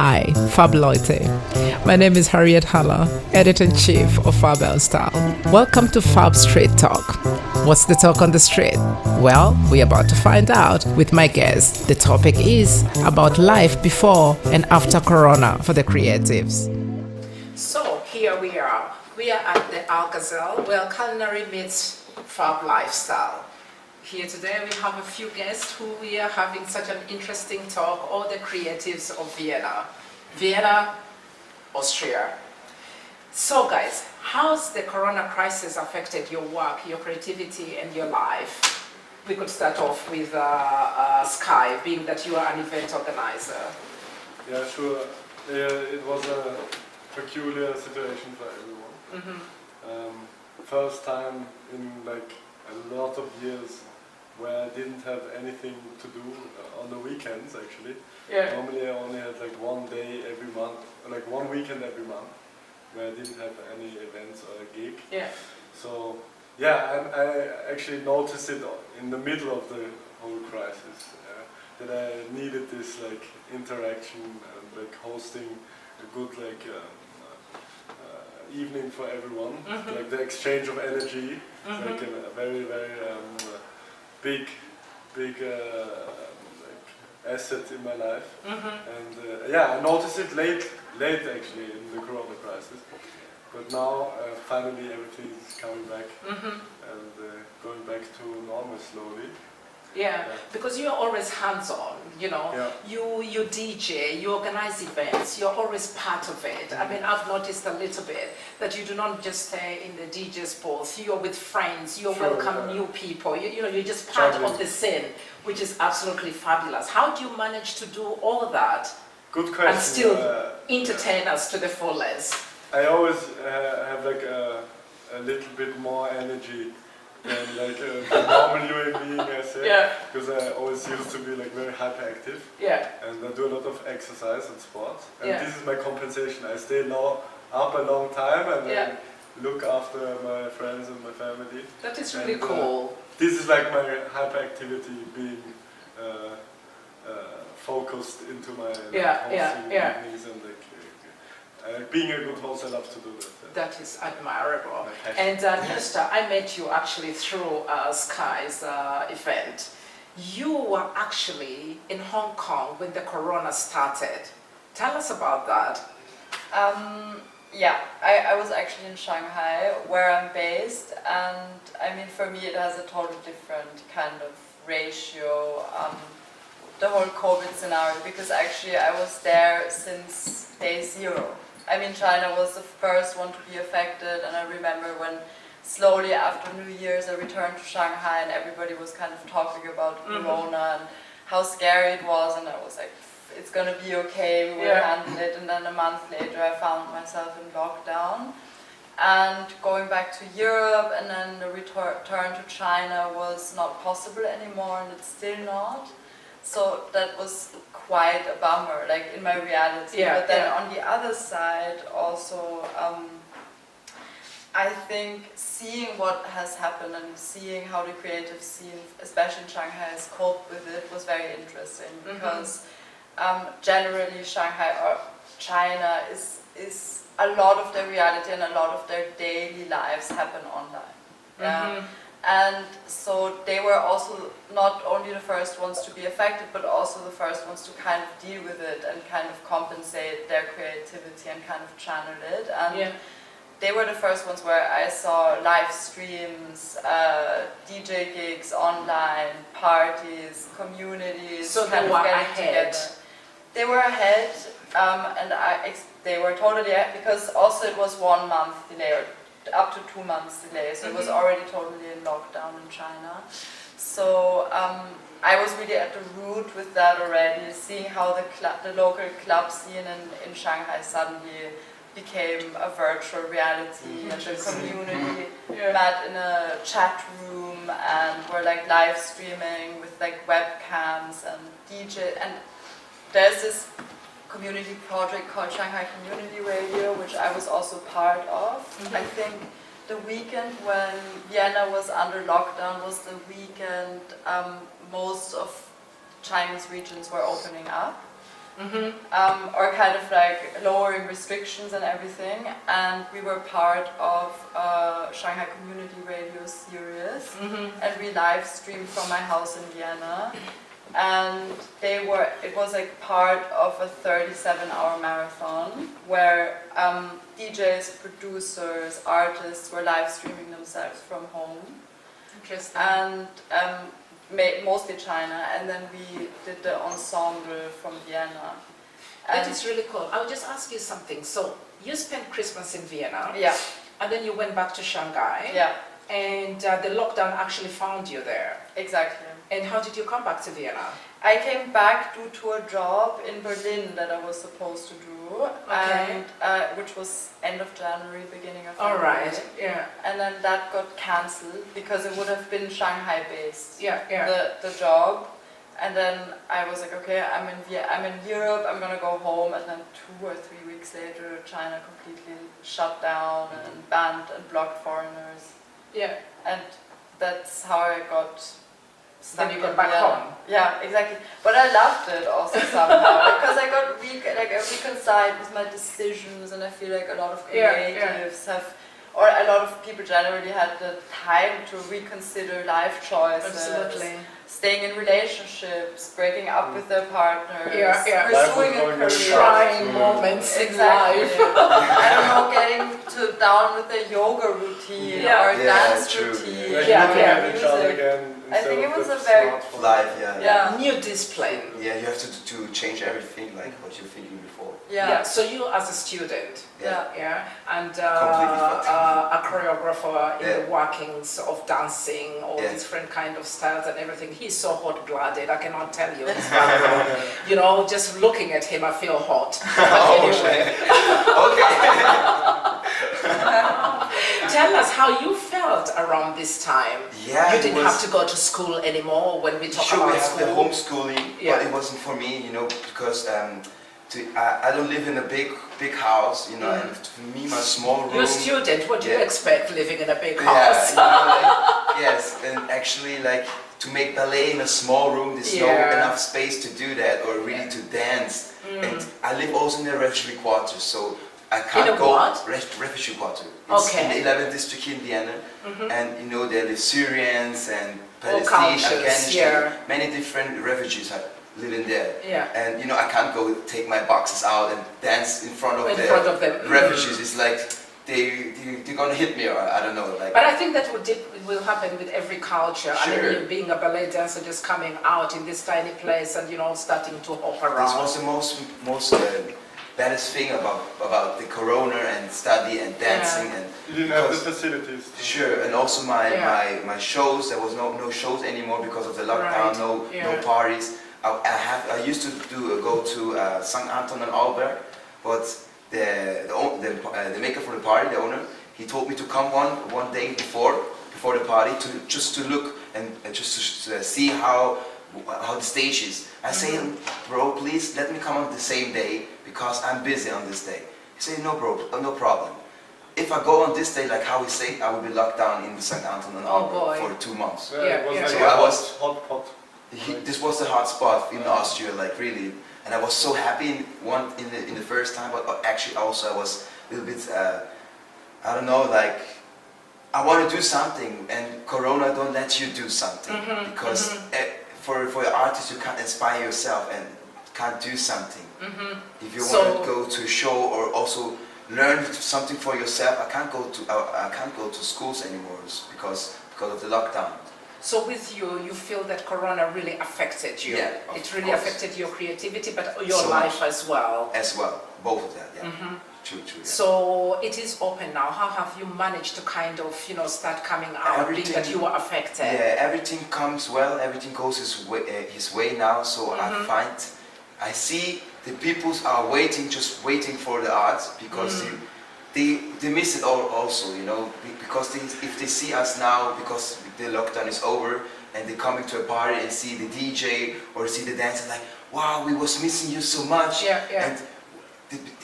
Hi, FAB L'Style. My name is Harriet Hala, Editor-in-Chief of FAB L'Style. Welcome to FAB Street Talk. What's the talk on the street? Well, we're about to find out with my guest. The topic is about life before and after Corona for the creatives. So here we are. We are at the Alcazar, where culinary meets FAB lifestyle. Here today we have a few guests who we are having such an interesting talk, all the creatives of Vienna, Austria. So guys, how's the Corona crisis affected your work, your creativity and your life? We could start off with Sky, being that you are an event organizer. Yeah, sure. It was a peculiar situation for everyone. Mm-hmm. First time in like a lot of years where I didn't have anything to do on the weekends actually. Yeah. Normally I only had like one day every month, like one weekend every month, where I didn't have any events or a gig. Yeah. So yeah, I actually noticed it in the middle of the whole crisis, that I needed this like interaction and like hosting a good like evening for everyone, mm-hmm. like the exchange of energy, mm-hmm. like a very big like asset in my life, mm-hmm. and yeah, I noticed it late actually in the Corona crisis, but now finally everything is coming back, mm-hmm. and going back to normal slowly. Yeah, because you're always hands-on, you know, yeah. You DJ, you organize events, you're always part of it. Mm-hmm. I mean, I've noticed a little bit that you do not just stay in the DJ's booth, you're with friends, you welcome new people, you know, you're just part of the scene, which is absolutely fabulous. How do you manage to do all that? Good question. And still entertain us to the fullest? I always have like a little bit more energy than like the normal human being, I say, yeah. Because I always used to be like very hyperactive, yeah. And I do a lot of exercise and sports, and yeah. This is my compensation. I stay now up a long time and yeah. I look after my friends and my family. That is really cool. This is like my hyperactivity being focused into my evenings and like being a good host. I love to do that. That is admirable. And Nyusta, I met you actually through Sky's event. You were actually in Hong Kong when the Corona started. Tell us about that. Yeah, I was actually in Shanghai, where I'm based, and I mean, for me it has a totally different kind of ratio, the whole COVID scenario, because actually I was there since day zero. I mean, China was the first one to be affected, and I remember when slowly after New Year's I returned to Shanghai and everybody was kind of talking about mm-hmm. Corona and how scary it was, and I was like, it's gonna be okay, we will handle it. And then a month later I found myself in lockdown and going back to Europe, and then the return to China was not possible anymore, and it's still not. So that was quite a bummer, like in my reality. Yeah, but then on the other side also, I think seeing what has happened and seeing how the creative scene, especially in Shanghai, has coped with it was very interesting, because generally Shanghai or China is a lot of their reality and a lot of their daily lives happen online. Yeah? And so they were also not only the first ones to be affected, but also the first ones to kind of deal with it and kind of compensate their creativity and kind of channel it. And they were the first ones where I saw live streams, DJ gigs online, parties, communities. So they were ahead. They were ahead, and they were totally ahead, because also it was 1 month delay, or up to 2 months delay, so it was already totally in lockdown in China. So I was really at the root with that already, seeing how the local club scene in Shanghai suddenly became a virtual reality, and the community met in a chat room and were like live streaming with like webcams and DJ. And there's this community project called Shanghai Community Radio, which I was also part of. Mm-hmm. I think the weekend when Vienna was under lockdown was the weekend most of Chinese regions were opening up. or kind of like lowering restrictions and everything. And we were part of a Shanghai Community Radio series, and we live streamed from my house in Vienna. And it was like part of a 37-hour marathon where DJs, producers, artists were live streaming themselves from home. Interesting. And mostly China, and then we did the ensemble from Vienna. That is really cool. I'll just ask you something. So you spent Christmas in Vienna. Yeah. And then you went back to Shanghai. Yeah. And the lockdown actually found you there. Exactly. And how did you come back to Vienna? I came back due to a job in Berlin that I was supposed to do, and which was end of January, beginning of February. All right. Yeah. And then that got cancelled because it would have been Shanghai based. Yeah. Yeah. The job. And then I was like, okay, I'm in Europe, I'm gonna go home. And then 2 or 3 weeks later, China completely shut down and banned and blocked foreigners. Yeah. And that's how I got stuck. Then you got back home. Yeah, exactly. But I loved it also somehow because I got reconciled with my decisions, and I feel like a lot of creatives have, or a lot of people generally had the time to reconsider life choices. Absolutely. Staying in relationships, breaking up with their partners, Life pursuing a was going career. Trying moments in life. I don't know, getting down with a yoga routine or a dance true. routine. Like looking looking at at each other music. again. I think it instead was of a the very smartphone. Live, Yeah. New discipline. Yeah, you have to change everything, like what you're thinking before. Yeah. So you as a student, Yeah. and Completely fucked. a choreographer in Yeah. the workings of dancing, all Yeah. different kind of styles and everything. He's so hot-blooded, I cannot tell you. His background. You know, just looking at him, I feel hot. But anyway, tell us how you felt around this time. Yeah, You it didn't was- have to go to school anymore when we talk Sure, about we have the school. homeschooling, Yeah. but it wasn't for me, you know, because I don't live in a big house, you know, and for me, my small room. You're a student, what do you Yeah. expect living in a big Yeah, house? you know, like, yes, and actually, like, to make ballet in a small room, there's no enough space to do that, or really to dance. And I live also in a refugee quarter, so I can't In a go. what? Refugee quarter. It's Okay. in the 11th district here in Vienna, and you know there live Syrians and All Palestinians, cultures, yeah. many different refugees live in there. Yeah. And you know I can't go take my boxes out and dance in front of In front of them. refugees. It's like they're gonna hit me, or I don't know. Like. But I think that will happen with every culture. I mean, Sure. you being a ballet dancer, just coming out in this tiny place and, you know, starting to hop This around. was the most baddest thing about the corona and study and dancing and You didn't have the because- facilities. sure, and also Yeah. my shows, there was no shows anymore because of the lockdown, Right. no Yeah. parties. I used to go to St. Anton and Alberg, but the maker for the party, the owner, he told me to come one day before the party to look and just to see how the stage is. I say, bro, please let me come on the same day because I'm busy on this day. He said, no, bro, no problem. If I go on this day, like how we say, I will be locked down in St. Anton and Oh, boy. for 2 months. Yeah, Yeah, it was yeah. like So a I was- hot pot. This was the hot spot in Austria, like really, and I was so happy in the first time, but actually also I was a little bit, I don't know, like I want to do something, and Corona don't let you do something because for the artist you can't inspire yourself and can't do something. If you want to go to a show or also learn something for yourself, I can't go to schools anymore because of the lockdown. So with you, you feel that Corona really affected you. Yeah, It really course. affected your creativity, but your So life as well. As well, both of that, yeah. True, yeah. So it is open now. How have you managed to kind of, you know, start coming out, being that you were affected? Yeah, everything comes well, everything goes his way now, so I see the people are just waiting for the art because they miss it all also, you know, because if they see us now, because the lockdown is over, and they coming to a party and see the DJ or see the dancer, like, wow, we was missing you so much. Yeah. And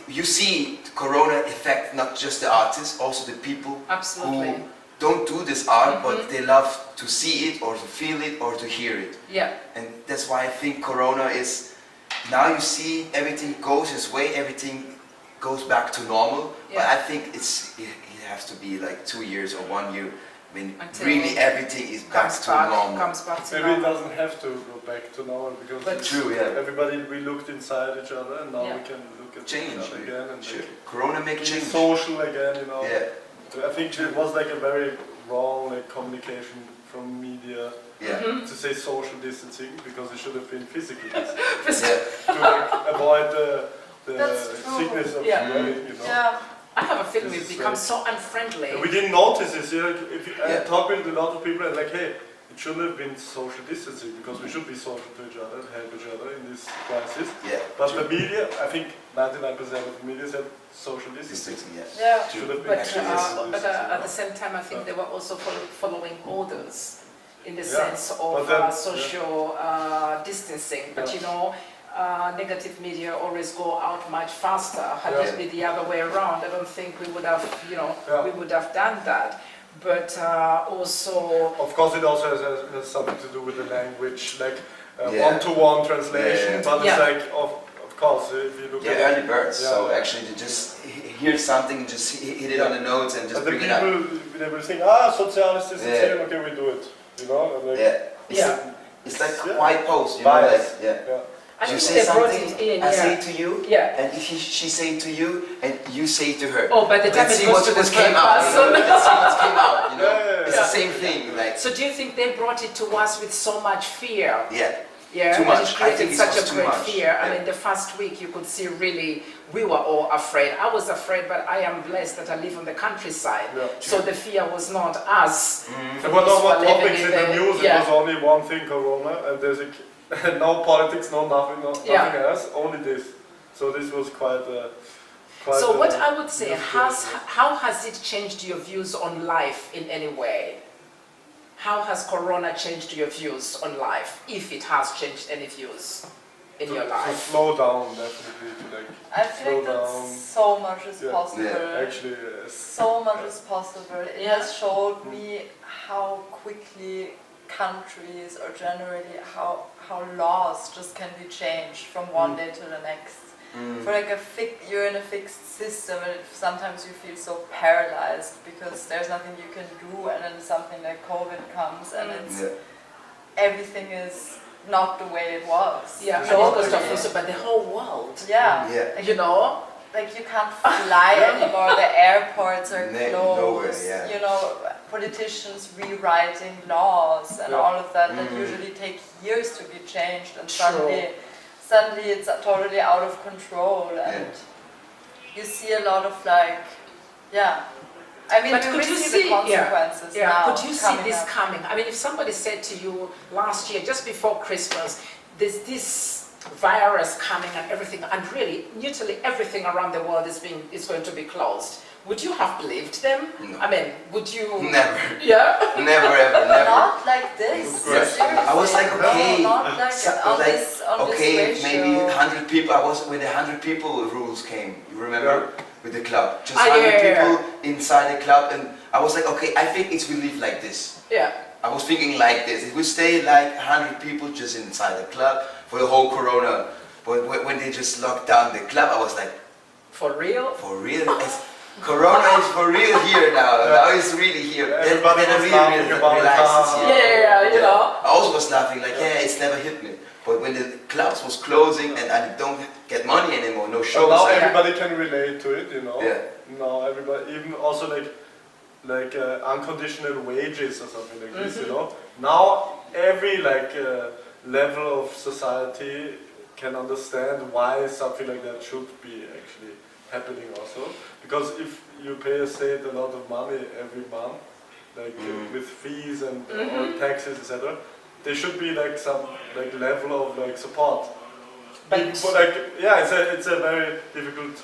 you see the Corona effect, not just the artists, also the people Absolutely. who don't do this art, but they love to see it or to feel it or to hear it. Yeah. And that's why I think Corona is now you see everything goes his way, everything goes back to normal. But Yeah. I think it has to be like 2 years or 1 year. I mean, Until really everything is back to normal. Comes back to Maybe it normal. doesn't have to go back to normal because But True, yeah. everybody, we looked inside each other and now Yeah. we can look at Change. each other again and Sure. like, Corona make be change. social again, you know. Yeah, I think it was like a very wrong like communication from media yeah. Mhm. to say social distancing because it should have been physical distancing Yeah. to like, avoid the That's true. sickness of Yeah. spreading, you know. Yeah. I have a feeling This we've is become like- so unfriendly. And we didn't notice this. You know, if you, I Yeah. talk with a lot of people and like, hey, it shouldn't have been social distancing because we should be social to each other and help each other in this crisis. Yeah. But True. the media, I think 99% of the media said social distancing. Distancing, yeah. Yeah. Should have been But, actually social but distancing, at the you same time, I think they were also following orders in the Yeah. sense of But then- social distancing. But Yeah. you know, negative media always go out much faster. Had Yeah. it been the other way around, I don't think we would have, you know, Yeah. we would have done that. But also, know. Of course, it also has something to do with the language, like Yeah. one-to-one translation. Yeah. But it's Yeah. like, of course, if you look Yeah, at early birds. Yeah. So actually, they just hear something, just hit it on the notes and just and the bring it up. people, they will think, social distancing, Yeah. okay, we do it. You know, and like, Yeah. It's, Yeah. it's like Yeah. quiet post, you know, Bias. like yeah. yeah. I You think say they brought something, it in. I say Yeah. it to you, Yeah. and she say it to you, and you say it to her. Oh, by the time Let's it see goes what to the came third out. You know? person. Let's see what came out. You know, Yeah. it's the same thing. Like So do you think they brought it to us with so much fear? yeah, Yeah, Too and much. it I created think it such a was too great much. fear. I Yeah. mean, the first week you could see really, we were all afraid. I was afraid, but I am blessed that I live on the countryside. Yeah. So the fear was not as. There were no more living topics in in the the- news, yeah. it was only one thing, Corona, and there's no politics, no nothing, Yeah. nothing else, only this. So this was quite So what I would say, yes, how has it changed your views on life in any way? How has Corona changed your views on life, if it has changed any views in your to life? slow down, definitely, to like, I feel like slow that down. so much is Yeah. possible. Actually, yes. So much is possible. It has showed me how quickly countries or generally how laws just can be changed from one day to the next. For like you're in a fixed system and sometimes you feel so paralyzed because there's nothing you can do and then something like COVID comes and it's everything is not the way it was. Yeah, and So- it goes to also, but the whole world, Yeah. yeah. you know? Like you can't fly anymore, the airports are closed, nowhere, yeah. you know, politicians rewriting laws and Yeah. all of that usually take years to be changed and True. suddenly it's totally out of control and you see a lot of like, I mean, But we could really you see see- the consequences Yeah, now. could you see coming this up. coming? I mean, if somebody said to you last year, just before Christmas, there's this virus coming and everything, and really, literally everything around the world is going to be closed, would you have believed them? No. I mean, would you? Never, Yeah. never, ever, never. Not like this. Yes. Seriously. I was like, okay, No, not like on like, this, on okay, this ratio. maybe 100 people. I was when the 100 people rules came. You remember with the club? Just Ah, 100 yeah. people inside the club, and I was like, okay, I think it's will live like this. Yeah. I was thinking like this. It would stay like 100 people just inside the club for the whole Corona. But when they just locked down the club, I was like, For real? for real? Corona is for real here now. Now it's really here. Everybody then I was really laughing about it. realized it's here. Yeah, you know. I also was laughing like, yeah, it's never hit me. But when the clubs was closing and I don't get money anymore, no So shows. now like- everybody can relate to it, you know. Yeah. Now everybody, even also like unconditional wages or something like this, you know. Now every level of society can understand why something like that should be actually happening also. Because if you pay a state a lot of money every month, with fees and or taxes, etc., there should be like some level of support. But It's a very difficult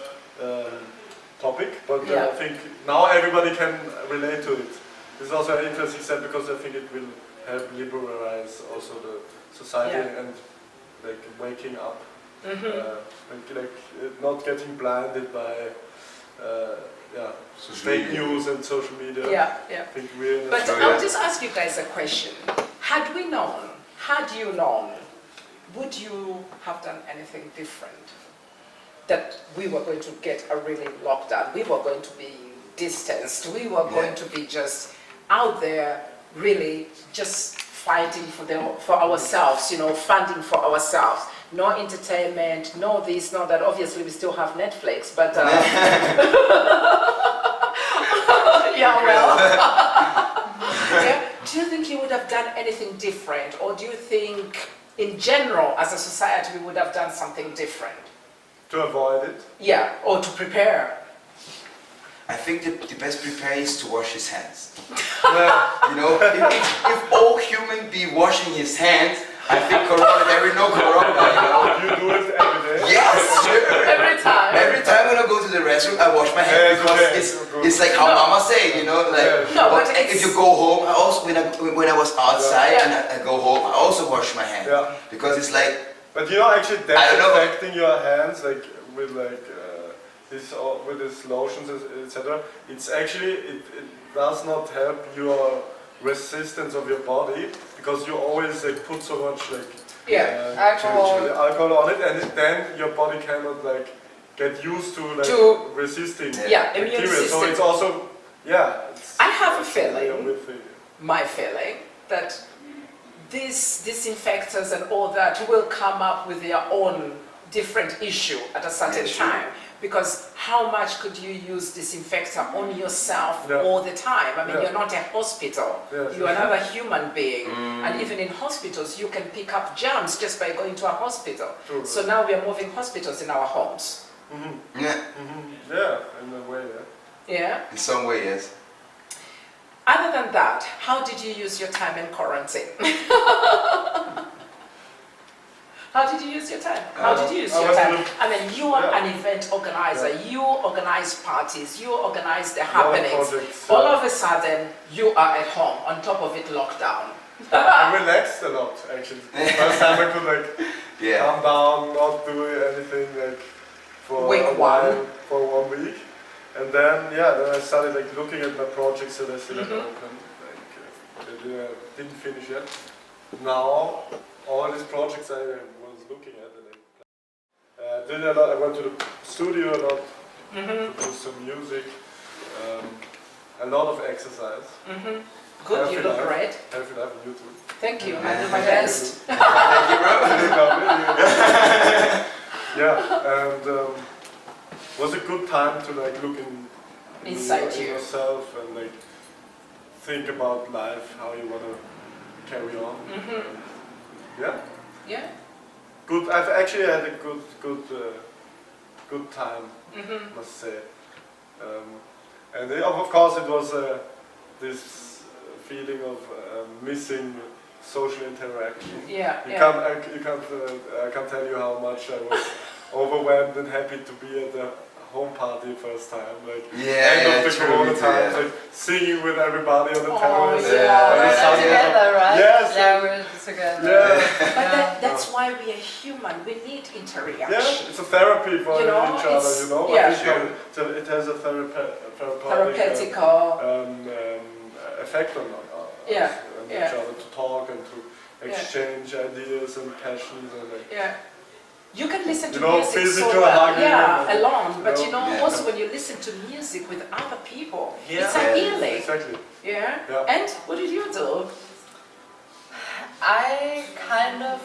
topic, but Yeah. I think now everybody can relate to it. It's also an interesting step because I think it will help liberalize also the society Yeah. and waking up, not getting blinded by Social fake media. news and social media. Yeah, yeah. I think we're in a But So, I'll yeah. just ask you guys a question. Had you known would you have done anything different? That we were going to get a really lockdown, we were going to be distanced, we were going to be just out there really just fighting for ourselves, you know, funding for ourselves. No entertainment, no this, no that. Obviously, we still have Netflix, but yeah, well. Yeah. Do you think you would have done anything different, or do you think, in general, as a society, we would have done something different? To avoid it? Yeah, or to prepare. I think the best prepare is to wash his hands. Yeah. You know, if all human be washing his hands, I think corona, there is no corona, you know. You do it every day? Yes, sure. Every time. Every time when I go to the restroom, I wash my hands because it's like how Mama say, you know, like if you go home. I also when I was outside and I go home, I also wash my hands because it's like. But you know, actually, disinfecting your hands like with with these lotions, etc. It's actually it does not help your resistance of your body because you always like put so much like alcohol on it, and then your body cannot like get used to resisting immune bacteria. system. So it's also It's I have a feeling, my feeling, that these disinfectors and all that will come up with their own different issue at a certain time. Because how much could you use disinfectant on yourself all the time? I mean, you're not a hospital. You're another human being. And even in hospitals, you can pick up germs just by going to a hospital. True. So now we are moving hospitals in our homes. Yeah, in a way, Yeah? in some way, yes. Other than that, how did you use your time in quarantine? How did you use your time? How did you use your time? I mean, you are an event organizer. You organize parties. You organize the happenings. All of a sudden, you are at home. On top of it, lockdown. I relaxed a lot, actually. First time I could calm down, not do anything for a while, for 1 week. And then, then I started looking at my projects that I still had open. I didn't finish yet. Now, all these projects I was looking at, and did a lot. I went to the studio a lot to do some music, a lot of exercise. Good, Healthy you look life. great. Healthy life on YouTube. Thank you, I do my best. Thank you, bro. And was a good time to look inside you yourself and think about life, how you want to carry on. Yeah. Good. I've actually had a good time, must say. And of course, it was this feeling of missing social interaction. I can't tell you how much I was overwhelmed and happy to be at the home party first time, end of the corona times, singing with everybody on the terrace. We're together, right? Yes. Yeah, we're together. Yeah. But that's why we are human. We need interaction. Yeah, it's a therapy for each other, you know. Yeah, I think it has a therapeutic effect on us and each other to talk and to exchange ideas and passions and You can listen to music physical hugging alone, but also when you listen to music with other people, it's a healing. Exactly. Yeah? And what did you do? I kind of,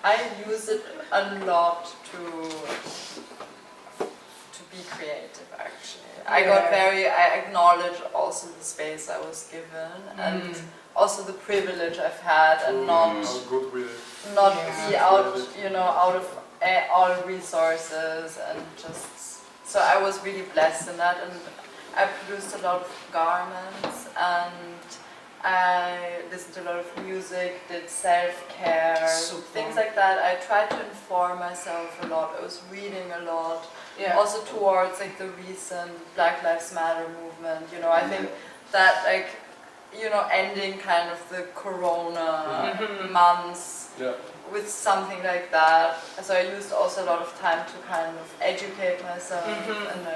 I use it a lot to be creative, actually. I acknowledge also the space I was given and also the privilege I've had and not be out, out of all resources and just, so I was really blessed in that, and I produced a lot of garments and I listened to a lot of music, did self-care, things like that. I tried to inform myself a lot, I was reading a lot, also towards the recent Black Lives Matter movement, I think that ending kind of the corona months with something like that. So I used also a lot of time to kind of educate myself and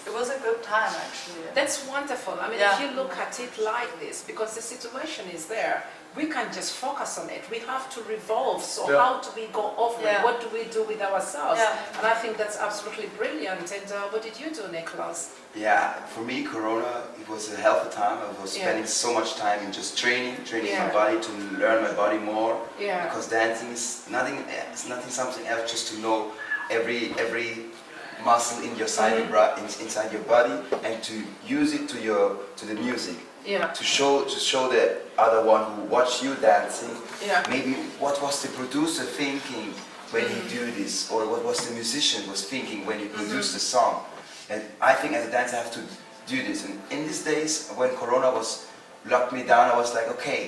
it was a good time actually. That's wonderful. I mean, if you look at it like this, because the situation is there, we can't just focus on it. We have to revolve. So Yeah. how do we go over it? What do we do with ourselves? Yeah. And I think that's absolutely brilliant. And what did you do, Nicolas? Yeah, for me, Corona, it was a hell of a time. I was Yeah. spending so much time in just training Yeah. my body to learn my body more. Yeah. Because dancing is nothing. It's nothing something else. Just to know every muscle in your side inside your body, and to use it to the music. Yeah. To show the other one who watched you dancing. Yeah. Maybe what was the producer thinking when he do this, or what was the musician was thinking when he produced the song. And I think as a dancer I have to do this. And in these days when Corona was locked me down, I was like, okay,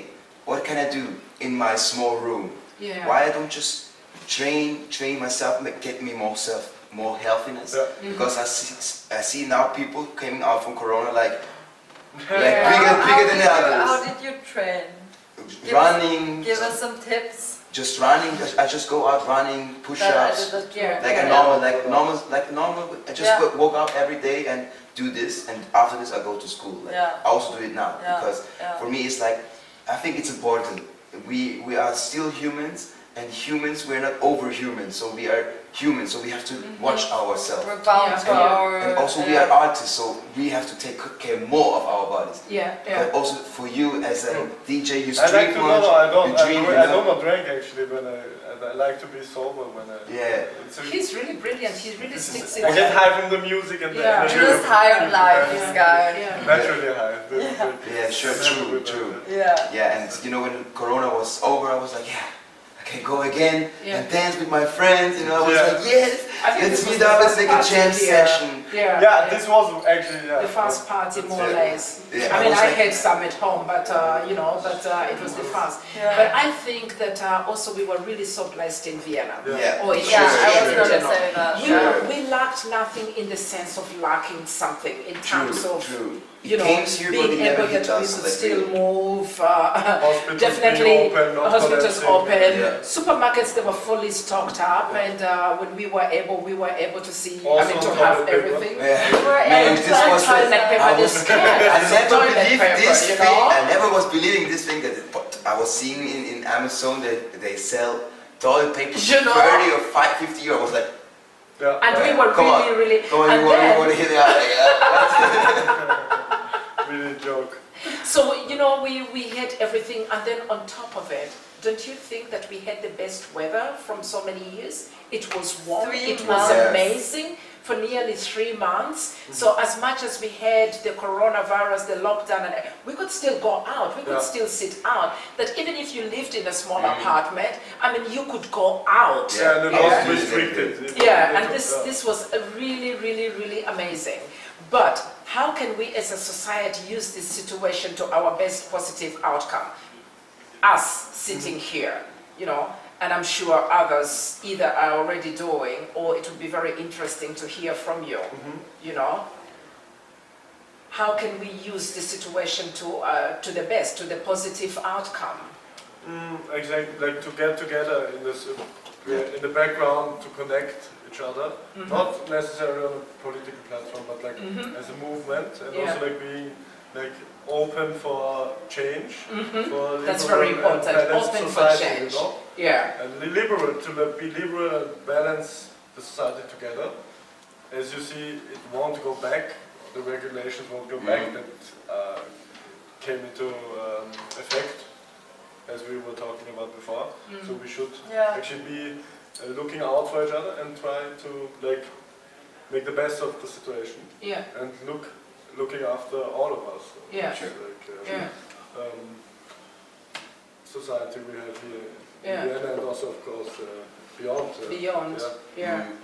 what can I do in my small room? Yeah. Why I don't just train myself, get me more healthiness? Yeah. Because I see now people coming out from Corona like Yeah. bigger than the How others. did you train? Running, Give us some tips. just running. I just go out running, push-ups. Yeah. Like a normal. I just Yeah. woke up every day and do this, and after this I go to school. Like, Yeah. I also do it now Yeah. because Yeah. for me it's like I think it's important. We are still humans, and humans we're not overhuman. So we are humans. So we have to watch ourselves. We're bound Yeah. to our... And also we are artists, so we have to take care more of our bodies. Yeah. But also for you as a DJ, you I like drink to much, know. you drink, I do not drink actually when I like to be sober when I. Yeah. It's a, He's really brilliant. He really sticks it. I get high from the music and the Yeah. energy. You're just high on life, this guy. Yeah. Naturally high. Yeah, sure, true. Yeah. Yeah, and you know when Corona was over, I was like, yeah, I can go again Yeah. and dance with my friends. You know, I was Yeah. like, yes, I think let's this was meet the up, let's first make a party jam here. session. Yeah. Yeah, this was actually The first party, more or Yeah. less. Yeah, I mean, I was I like- had some at home, but it was the first. Yeah. But I think that also we were really so blessed in Vienna. Yeah. Or in Yeah, Austria I was in gonna general. say that. We, Sure. we lacked nothing in the sense of lacking something in terms of, True. you know, Came here, but being it never able hit that we us, could like, still really. move. Hospitals Definitely, being open, not hospitals collapsing. open, Yeah. supermarkets they were fully stocked up, and when we were able to see, Also to toilet have paper. everything. Yeah. We were Man, able this to was try Toilet that. paper I was- is scarce. I never Toilet believed paper, this you thing. know? I never was believing this thing that I was seeing in Amazon that they sell toilet paper You for know? 30 or 50 €. I was like, Yeah. And we were Come on. really, come on, and you want then, to hit it out? Like, Really joke. so we had everything, and then on top of it, don't you think that we had the best weather from so many years? It was warm, 3 it was months. amazing for nearly 3 months. So as much as we had the coronavirus, the lockdown, and we could still go out, we could Yeah. still sit out. That even if you lived in a small apartment, I mean, you could go out. Yeah, and it Yeah. was restricted. Yeah, and this was a really amazing. But how can we as a society use this situation to our best positive outcome? Us sitting here, and I'm sure others either are already doing, or it would be very interesting to hear from you, How can we use the situation to the best, to the positive outcome? Exactly, like to get together in this, in the background to connect each other, not necessarily on a political platform, but like as a movement, and Yeah. also like being like open for change, for That's liberal very and important, balanced open for society, change. you know? Yeah, And liberal, to be liberal and balance the society together. As you see, it won't go back, the regulations won't go back, that came into effect, as we were talking about before. So we should Yeah. actually be looking out for each other and try to like make the best of the situation yeah, and looking after all of us. Yeah. It's like, yeah. society we have here Yeah. in Vienna and also of course beyond. Beyond, yeah. Mm.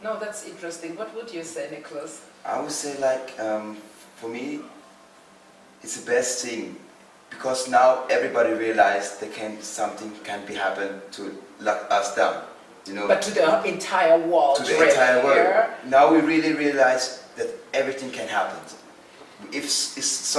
No, that's interesting. What would you say, Nicolas? I would say like, for me, it's the best thing because now everybody realized something can be happen to lock us down, But to the entire world, to the really, entire world. yeah? Now we really realize that everything can happen. If it's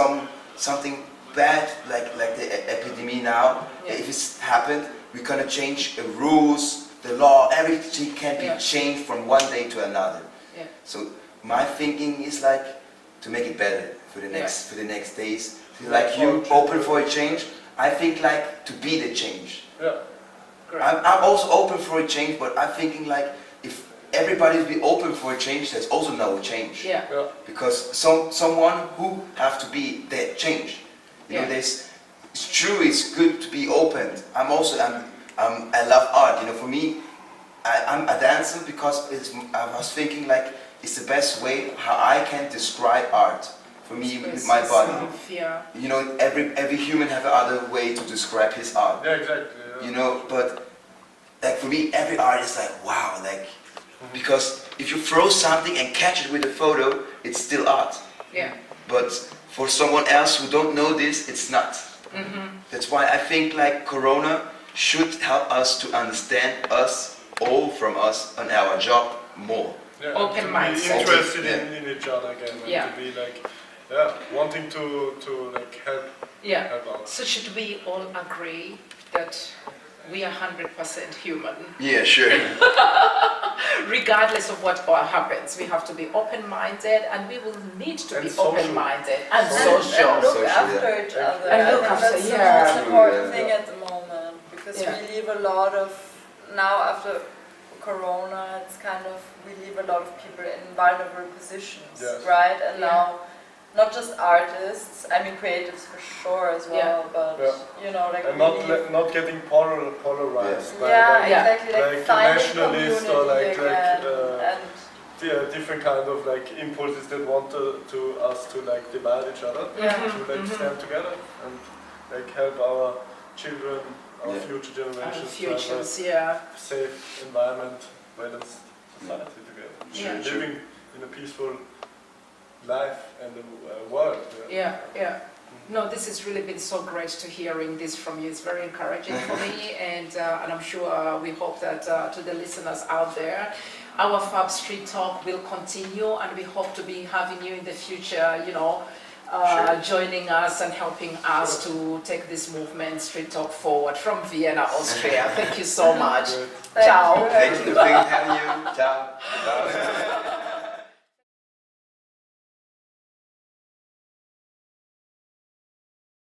something bad like the epidemic now, Yeah. if it's happened, we're gonna change the rules, the law, everything can be Yeah. changed from one day to another. Yeah. So my thinking is like to make it better for the next days. Like you open for a change, I think like to be the change. Yeah. Great. I'm also open for a change, but I'm thinking like if everybody will be open for a change, there's also no change. Yeah. Yeah. Because someone who have to be that change. You know, it's true. It's good to be open. I love art. You know, for me, I'm a dancer because I was thinking like it's the best way how I can describe art. For me, with my body. Yeah. You know, every human have another way to describe his art. Yeah, exactly. Yeah. You know, but like for me, every art is like wow, like because if you throw something and catch it with a photo, it's still art. Yeah. But for someone else who don't know this, it's not. That's why I think like Corona should help us to understand us, all from us, and our job more. Yeah, Open to be mindset. interested Yeah. in each other again, and Yeah. to be like, wanting to like help out. So should we all agree that we are 100% human? Yeah, sure. Regardless of what happens, we have to be open-minded, and we will need to And be social. open-minded and And social. look Social, after yeah. each other. And I look think after, that's the yeah. most important Yeah. thing at the moment, because Yeah. we leave a lot of, now after Corona, it's kind of, we leave a lot of people in vulnerable positions, Yes. right? And Yeah. now, not just artists, I mean creatives for sure as well, but you know, like And really, not getting polarized by yeah, like, exactly, like, like find a nationalist or community like again, and different kind of like impulses that want to us to like divide each other, Yeah. to like stand together and like help our children, our Yeah. future Our generations to futures, have a safe environment, balanced society together. Yeah. Living in a peaceful life and the world. Yeah. No, this has really been so great to hearing this from you. It's very encouraging for me, and I'm sure we hope that to the listeners out there, our FAB Street Talk will continue, and we hope to be having you in the future, you know, joining us and helping us to take this movement, Street Talk, forward from Vienna, Austria. Thank you so much. Great. Thank Ciao. you. Thank you for having you. Ciao. Ciao.